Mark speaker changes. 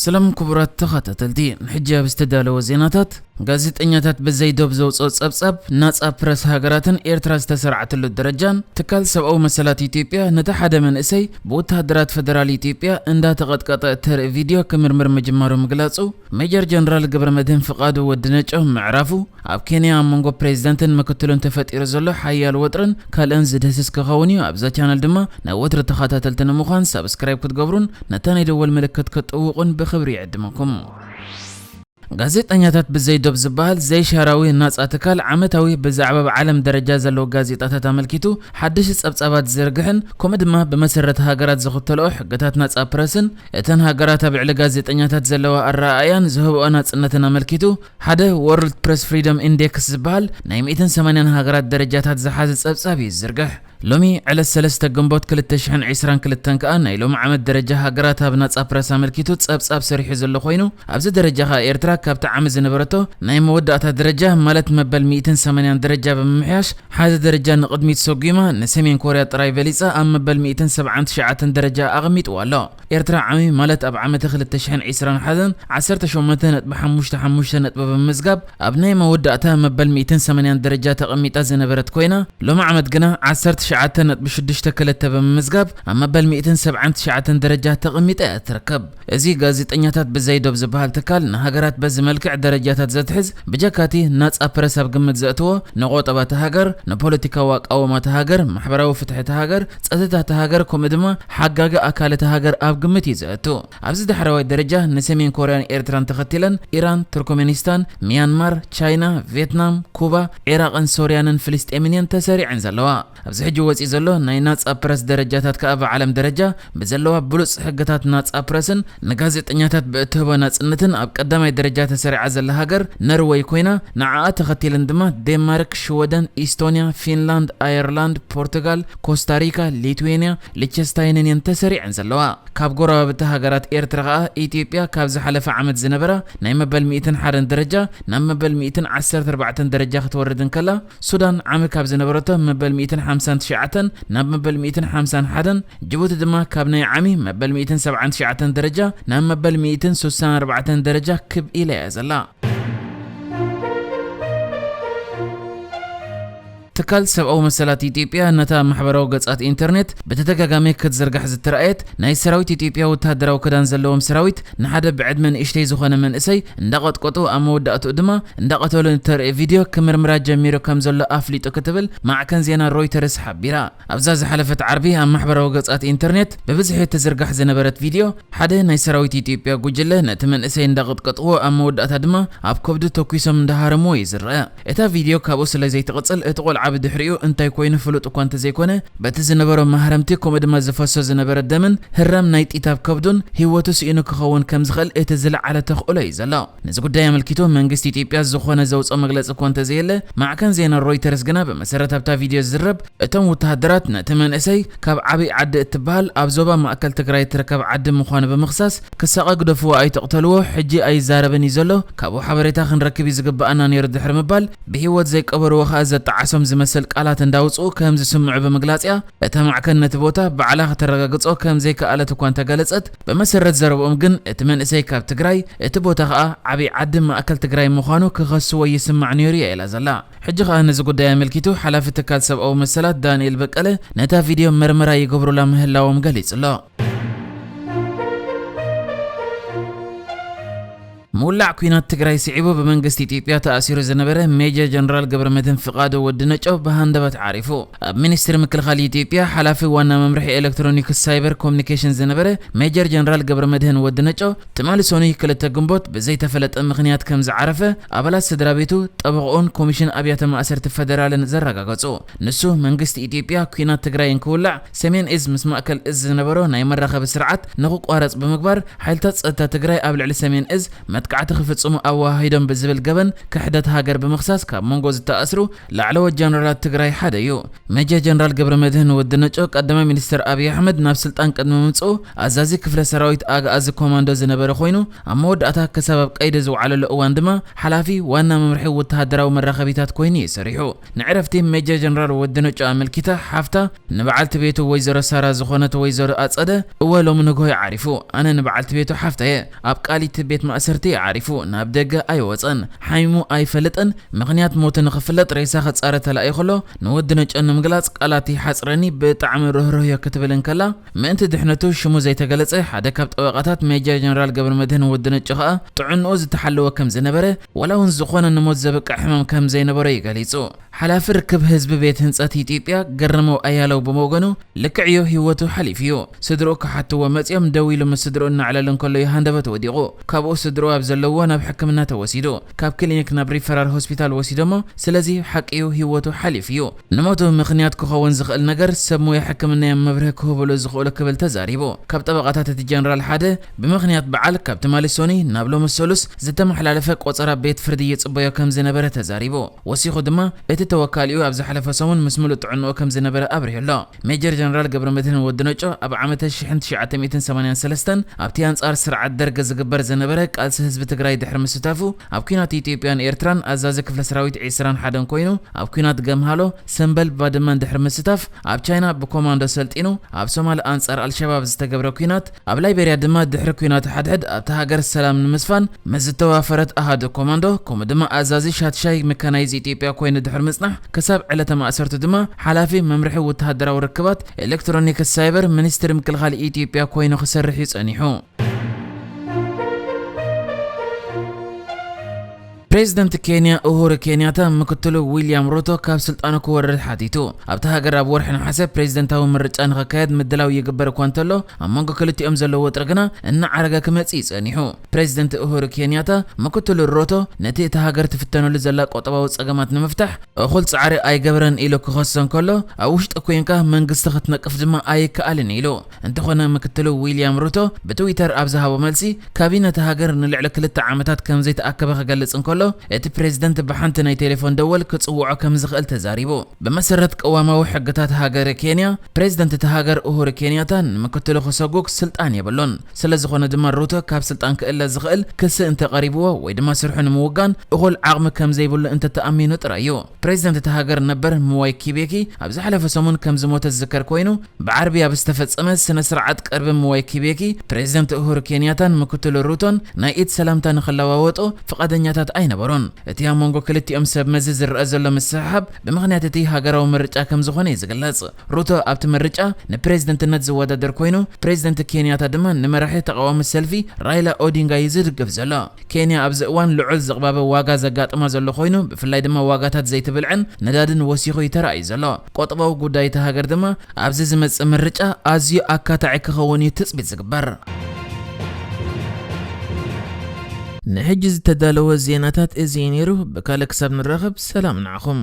Speaker 1: سلام كبرات تخاتتلتي حجاب استدالو زيناتات ጋዜጠኛታት በዘይ ዶብ ዘውጾ ጸብጸብ ናጻ ፕረስ ሃገራትን ኤርትራ ዝተሰርዓተሉ ደረጃን ተካል ሰብአዊ መሰላት ኢትዮጵያ ነታ ሓደ መንእሰይ በወታደራት ፌደራል ኢትዮጵያ እንዳተቀጥቀጠ ተር ቪዲዮ ክምርምር መጀመሩ ምግላጹ ሜጀር ጀነራል ገብረመድህን ፍቃዱ ወድነጮ ምዕራፉ ኣብ ኬንያ መንጎ ፕሬዝዳንትን መከተሉን ተፈጢሩ ዘሎ ሓያል ወጥረን ካልአን ዝደስስ ክኸውን እዩ። ኣብዛ ቻናል ድማ ናይ ወትሪ ተኸታተልትን ምዃን ሰብስክራይብ ክትገብሩን ነታ ናይ ደወል ምልክት ክትጥውቁን ብኽብሪ ይዕድመኩም። ጋዜጠኛታት በዘይ ዶብ ዝበሃል ዘይ ሻራዊ ናጻ ትካል ዓመታዊ ብዛዕባ ዓለም ደረጃ ዘሎ ጋዜጣታት አመልኪቱ ሓድሽ ጸብጻባት ዝርግሕን ከምኡ ድማ ብመሰረት ሃገራት ዝኽተልኦ ሕግታት ናጻ ፕረስን እተን ሃገራት ኣብ ልዕሊ ጋዜጠኛታት ዘለዋ ኣረኣያን ዝህብኦ ናጽነትን አመልኪቱ ሓደ ወርልድ ፕሬስ ፍሪደም ኢንዴክስ ዝበሃል ናይ 180 ሃገራት ደረጃታት ዝሓዘ ጸብጻብ ይዝርግሕ። ሎሚ ዕለት 3 ግንቦት 2022 ከኣ ናይ ሎሚ ዓመት ደረጃ ሃገራት ኣብ ናጻ ፕረስ አመልኪቱ ጸብጻብ ሰሪሑ ዘሎ ኮይኑ ኣብዚ ደረጃ ኤርትራ ካብቲ ዓመት ዝነበረቶ ናይ መወዳእታ ደረጃ ማለት መበል 180 ደረጃ ብምምሕያሽ ሓደ ደረጃ ንቅድሚት ሰጊማ ንሰሜን ኮርያ ጥራይ በሊጻ ኣብ መበል 179 ደረጃ ኣቕሚጥዋ ኣሎ። ኤርትራ ዓሚ ማለት ኣብ ዓመት 2021 18.55 ነጥቢ ብምዝጋብ ኣብ ናይ መወዳእታ መበል 180 ደረጃ ተቐሚጣ ዝነበረት ኮይና ሎሚ ዓመት ግና 19.62 ብምዝጋብ ኣብ መበል 179 ደረጃ ተቐሚጣ ትርከብ። እዚ ጋዜጠኛታት በዘይ ዶብ ዝበሃል ትካል ንሃገራት በዚ መልክዕ ደረጃታት ዘትሕዝ ብጀካቲ ናጻ ፕረስ ኣብ ግምት ዘእትዎ ንቆጠባት ሃገር ንፖለቲካዊ አቃውማት ሃገር ማሕበራዊ ፍትሕቲ ሃገር ጸጥታታ ሃገር ከምኡ ድማ ሓጋጋ አካላት ሃገር ኣብ ግምት ይዘእቱ። ኣብዚ ድሕረዋይ ደረጃ ንሰሜን ኮርያን ኤርትራን ተኸቲለን ኢራን፣ ቱርክሜኒስታን፣ ሚያንማር፣ ቻይና፣ ቪየትናም፣ ኩባ፣ ኢራቅን ሶርያንን ፍልስጤምን ተሰሪዐን ዘለዋ። ኣብዚ ሕጂ ወፂ ዘሎ ናይ ናጻ ፕረስ ደረጃታት ከኣብ ዓለም ደረጃ ብዘለዋ ብሉጽ ሕግታት ናጻ ፕረስን ንጋዜጠኛታት ብእትህቦ ናጽነትን ኣብ ቀዳማይ ደረጃ ተሰሪዓ ዘላ ሃገር ኖርዌይ ኮይና ንዓኣ ተኸቲለን ድማ ዴንማርክ፣ ሽወደን፣ ኢስቶኒያ፣ ፊንላንድ፣ አየርላንድ፣ ፖርቱጋል፣ ኮስታሪካ፣ ሊትዌንያ፣ ሊቸንስታይንን ተሰሪዐን ዘለዋ። ካብ ጎረባብቲ ሃገራት ኤርትራ ከኣ ኢትዮጵያ ካብ ዝሓለፈ ዓመት ዝነበራ ናይ መበል 101 ደረጃ ናብ መበል 114 ደረጃ ክትወርድን ከላ ሱዳን ዓመ ካብ ዝነበረቶ መበል 159 ናብ መበል 151 ጅቡቲ ድማ ካብ ናይ ዓሚ መበል 179 ደረጃ ናብ መበል 164 ደረጃ ክብ ኢላ ዘላ። تكال سبعو مسالات إثيوبيا نتا محبرو قصات إنترنت بتتجاجمي كتزرجح زترأيت ناي سراويت إثيوبيا وتهدرو كدان زلوم سراويت نحد بعد من إشتي زخنا من إسي ندقت قطو أمود أتقدمه ندقتوا لنتر فيديو كمرمرة جميرو كم زل أفليت وكتبل مع كان زينا رويترز حبيرا أبزاز حلفت عربي أم محبرو قصات إنترنت ببزح تزرجح زنبرت فيديو حدا ناي سراويت إثيوبيا جوجله نتمن إسي ندقت قطو أمود أتقدمه أبكبد توكيسم دهارمو يزرع إتا فيديو كابوس لزي تقصل تقول بدحريو انتي كوين فلوت كونت زي كونه بتزنبرو محرمتي كومد ما زفسو زنبر الدمن هرم نايت إتاب كبدون هيوتس إنو كخون كم زغل اتزلع على تخقله يزلا نزقو دايما الكيتو منغست إثيوبيا زخونه زوص مغلص كونت زيله مع كان زينا رويترز جنا بمسرت بتا فيديو زرب اتم وتهدرات نتمن اسي كاب عبي عد اتبال ابزوبا ماكل تግራይ تركب عد مخانه بمخصاص كساق دفو اي تقتلوا حجي اي زاربن يزلو كابو حبريتا خنركب يزغبانا نير دحر مبال بهيوت زي قبرو خازه تعسم مسل قالات እንዳውጹ ከም ዝስምዑ በመግላጽያ እተማዕከነት ቦታ በዓላህ ተረጋግጾ ከም ዘይ ከአለት እንኳን ተገለጸት በመሰረት ዘረቦም ግን እትመን እሰይ ካብ ትግራይ እቲ ቦታ ኸአ ዓቢ ዓዲ ማእከል ትግራይ ምዃኑ ክኸስዎ ይስማዕ ነይሩ ኢላ ዘላ ሕጂ ኸአ ነዚ ጉዳይ አመልኪቱ ሓላፊ ትካል ሰብአዊ መሰላት ዳንኤል በቀለ ነታ ቪድዮ መርመራ ይገብሩላ ምህላዎም ገሊጽሎ مولع كوينات تግራይ سعيبو بمنغست ኢትዮጵያ ተኣሲሩ ዝነበረ ሜጀር ጀነራል ገብረመድህን ፍቃዱ ወድነጮ በሃንደበት ዓሪፉ ኣብ ሚኒስትሪ ምክልኻል ኢትዮጵያ ሓላፊ ዋና መምርሒ ኤሌክትሮኒክስ ሳይበር ኮሙኒኬሽን ዝነበረ ሜጀር ጀነራል ገብረመድህን ወድነጮ ተማልሶኒ ክልተ ግንቦት በዘይ ተፈለጠ ምክንያት ከም ዝዓረፈ ኣባላት ስድራቤቱ ጠበቆን ኮሚሽን ኣብያተ ማእሰርቲ ፌደራልን ዘረጋገጹ ንሱ መንግስቲ ኢትዮጵያ ኩናት ትግራይን ክውላዕ ሰሜን እዝ ምስ ማእከል እዝ ዝነበሮ ናይ መራኸቢ ስርዓት ንኽቋረጽ ብምግባር ሓይልታት ጸጥታ ትግራይ ኣብ ልዕሊ ሰሜን እዝ መጥቃዕቲ ክፍጽሙ ኣዋሂዶም ብዝብል ገበን ክሕደት ሃገር ብምኽሳስ ካብ መንጎ ዝተኣስሩ ላዕለዎት ጀነራላት ትግራይ ሓደ እዩ። ሜጀር ጀነራል ገብረመድህን ወድነጮ ቀዳማይ ሚኒስትር አብይ አሕመድ ናብ ስልጣን ቅድሚ ምምጽኡ ኣዛዚ ክፍለ ሰራዊት ኣጋዚ ኮማንዶ ዝነበረ ኮይኑ ኣብ መወዳእታ ከሰባብ ቀይዲ ዝውዓለሉ እዋን ድማ ሓላፊ ዋና መምርሒ ወተሃደራዊ መራኸቢታት ኮይኑ ይሰሪሑ። ንዕረፍቲ ሜጀር ጀነራል ወድነጮ ኣመልኪታ ሓፍታ ንበዓልቲ ቤቱ ወይዘሮ ሳራ ዝኾነት ወይዘሮ ኣጸደ እወሎም ንጎይ ዓሪፉ ኣነ ንበዓልቲ ቤቱ ሓፍታየ ኣብ ቃሊቲ ቤት ማእሰርቲ ዓሪፉ ናብ ደገ ኣይወፀን ሓይሙ ኣይፈልጥን ምኽንያት ሞት ንኽፍለጥ ሬሳ ኸጻረ ተላኢ ኸሎ ንወድነጮ ንምግላጽ ቃላት ይሓጽረኒ ብጣዕሚ ርህሩህ ከትብልን ከላ ምእንቲ ድሕነቱ ሽሙ ዘይተገለጸ ሓደ ካብ ጠበቃታት ሜጀር ጀነራል ገብረመድህን ወድነጮ ኸኣ ጥዕንኡ ዝተሓለወ ከም ዝነበረ ወላውን ዝኾነ ንሞት ዘበቃ ሕማም ከም ዘይነበረ ይገሊጹ። ሓላፊ ርክብ ህዝቢ ቤት ህንጸት ኢትዮጵያ ገረመው ኣያለው ብመወገኑ ልክዕዮ ህይወቱ ሓሊፍ እዩ። ስድሮ ክሓትዎ መጽዮም ደው ኢሉ ምስ ስድሮ እናዕለልን ከሎ ይሃንደበት ወዲቑ። ካብኡ ስድሮ ኣብ ዘለዎ ናብ ሕክምና ተወሲዱ ካብ ክሊኒክ ናብ ሪፈራል ሆስፒታል ወሲዶሞ ስለዚ ሓቂዩ ህይወቱ ሓሊፍ እዩ። ንሞቱ ምኽንያት ክኸውን ዝኽእል ነገር ሰብ ሞያ ሕክምና መብርህ ክህብሉ ዝኽእሉ ክብል ተዛሪቡ። ካብ ጠበቃታት እቲ ጀነራል ሓደ ብምኽንያት በዓል ካብ ትማሊ ሶኒ ናብ ሎሚ ሰሉስ ዝተመሓላለፈ ቆፀራ ቤት ፍርዲ ይጽበዮ ከም ዝነበረ ተዛሪቡ። ወሲኹ ድማ እቲ ተወካሊኡ ኣብ ዝሓለፈ ሰሙን ምስ ሙሉእ ጥዕንኡ ከም ዝነበረ ኣብሪሁሎ። ሜጀር ጀነራል ገብረመድህን ወድነጮ ኣብ ዓመት 1983 ኣብቲ አንጻር ስርዓት ደርገ ዝግበር ዝነበረ ቃልሲ ህዝቢ ትግራይ ድሕሪ ምስታፉ ኣብ ኩናት ኢትዮጵያን ኤርትራን ኣዛዚ ክፍለ ሰራዊት 21 ኮይኑ ኣብ ኩናት ገምሃሎ ሰንበል ባድመን ድሕሪ ምስታፍ ኣብ ቻይና ብኮማንዶ ሰልጢኑ ኣብ ሶማሊ አንጻር አልሸባብ ዝተገብረ ኩናት ኣብ ላይቤሪያ ድማ ድሕሪ ኩናት ሓድሕድ ኣብቲ ሃገር ሰላም ንምስፋን መዝተዋፈረት ኣሃዱ ኮማንዶ ከምኡ ድማ ኣዛዚ ሻትሻይ መካናይዝ ኢትዮጵያ ኮይኑ ድሕሪ ምጽናሕ ከሳብ ዕለተ ማእሰርቱ ድማ ሓላፊ መምርሒ ወተሃደራዊ ርክባት ኤሌክትሮኒክስ ሳይበር ሚኒስትሪ ምክልኻል ኢትዮጵያ ኮይኑ ክሰርሕ ይጸኒሑ። ፕሬዝዳንት ኬንያ ኡሁሩ ኬንያታ ምክትሉ ዊልያም ሩቶ ካብ ስልጣኑ ክወርድ ሓቲቱ። ኣብቲ ሃገር ኣብ ወርሒ ነሓሰ ፕሬዝዳንታዊ ምርጫ ንኽካየድ ምድላው ይግበር እኳ እንተሎ ኣብ መንጎ ክልቲኦም ዘለዎ ውጥረ ግና እናዓረገ ክመጽእ ይጸኒሑ። ፕሬዝዳንት ኡሁሩ ኬንያታ ምክትሉ ሩቶ ነቲ እቲ ሃገር ትፍተነሉ ዘላ ቆጠባዊ ጸገማት ንምፍታሕ እኹል ጻዕሪ ኣይገብረን ኢሉ ክኸሰን ከሎ ኣብ ውሽጢ ኮንካ መንግስቲ ክትነቅፍ ድማ ኣይከኣልን ኢሉ። እንተኾነ ምክትሉ ዊልያም ሩቶ ብትዊተር ኣብ ዝሃቦ መልሲ ካቢነቲ ሃገር ንልዕሊ 2 ዓመታት ከም ዘይተኣከበ ክገልጽ እንከሎ እቲ ፕሬዝዳንት ብሓንቲ ናይ ቴሌፎን ደወል ክጽውዖ ከም ዝኽእል ተዛሪቡ። ብመሰረት ቀዋማዊ ሕግታት ሃገር ኬንያ ፕሬዝዳንት እቲ ሃገር ኡሁሩ ኬንያታ ንምክትሉ ክሰጉግ ስልጣን የብሎን። ስለዝኾነ ድማ ሩቶ ካብ ስልጣን ክእለ ዝኽእል ክሲ እንተቐሪብዎ ወይ ድማ ስርሑ ንምውጋን እኹል ዓቕሚ ከም ዘይብሉ እንተተኣሚኑ ጥራይ እዩ። ፕሬዝዳንት እቲ ሃገር ነበር ምዋይ ኪቤኪ ኣብ ዝሓለፈ ሰሙን ከም ዝሞተ ዝዝከር ኮይኑ ብዓርቢያ ብዝተፈጸመ ስነ ስርዓት ቀርቢ ምዋይ ኪቤኪ ፕሬዝዳንት ኡሁሩ ኬንያታን ምክትሉ ሩቶን ናይ ኢድ ሰላምታ ንኽለዋወጡ ፈቃደኛታት አይነበሩን። እቲ ኣብ መንጎ ክልቲኦም ሰብ መዚ ዝረአ ዘሎ ምስሓብ ብምኽንያት እቲ ሃገራዊ ምርጫ ከም ዝኾነ ይዝግለጽ። ሩቶ ኣብቲ ምርጫ ንፕሬዝዳንትነት ዝወዳደር ኮይኑ ፕሬዝዳንት ኬንያታ ድማ ንመራሒ ተቃዋሚ ሰልፊ ራይላ ኦዲንጋ ይዝድግፍ ዘሎ። ኬንያ ኣብዚ እዋን ልዑል ዝቕባበ ዋጋ ዘጋጥማ ዘሎ ኮይኑ ብፍላይ ድማ ዋጋታት ዘይትብልዕን ነዳድን ወሲኹ ይተራእዩ ዘሎ። ቆጠባዊ ጉዳይ እቲ ሃገር ድማ ኣብዚ ዝመጽእ ምርጫ ኣዝዩ ኣካታዒ ክኸውን እዩ ትጽቢት ዝግበር። ንሕጂ ዝተዳለወ ዜናታት እዚ ነይሩ። ብካልእ ክሳብ ንራኸብ ሰላም ንዓኹም።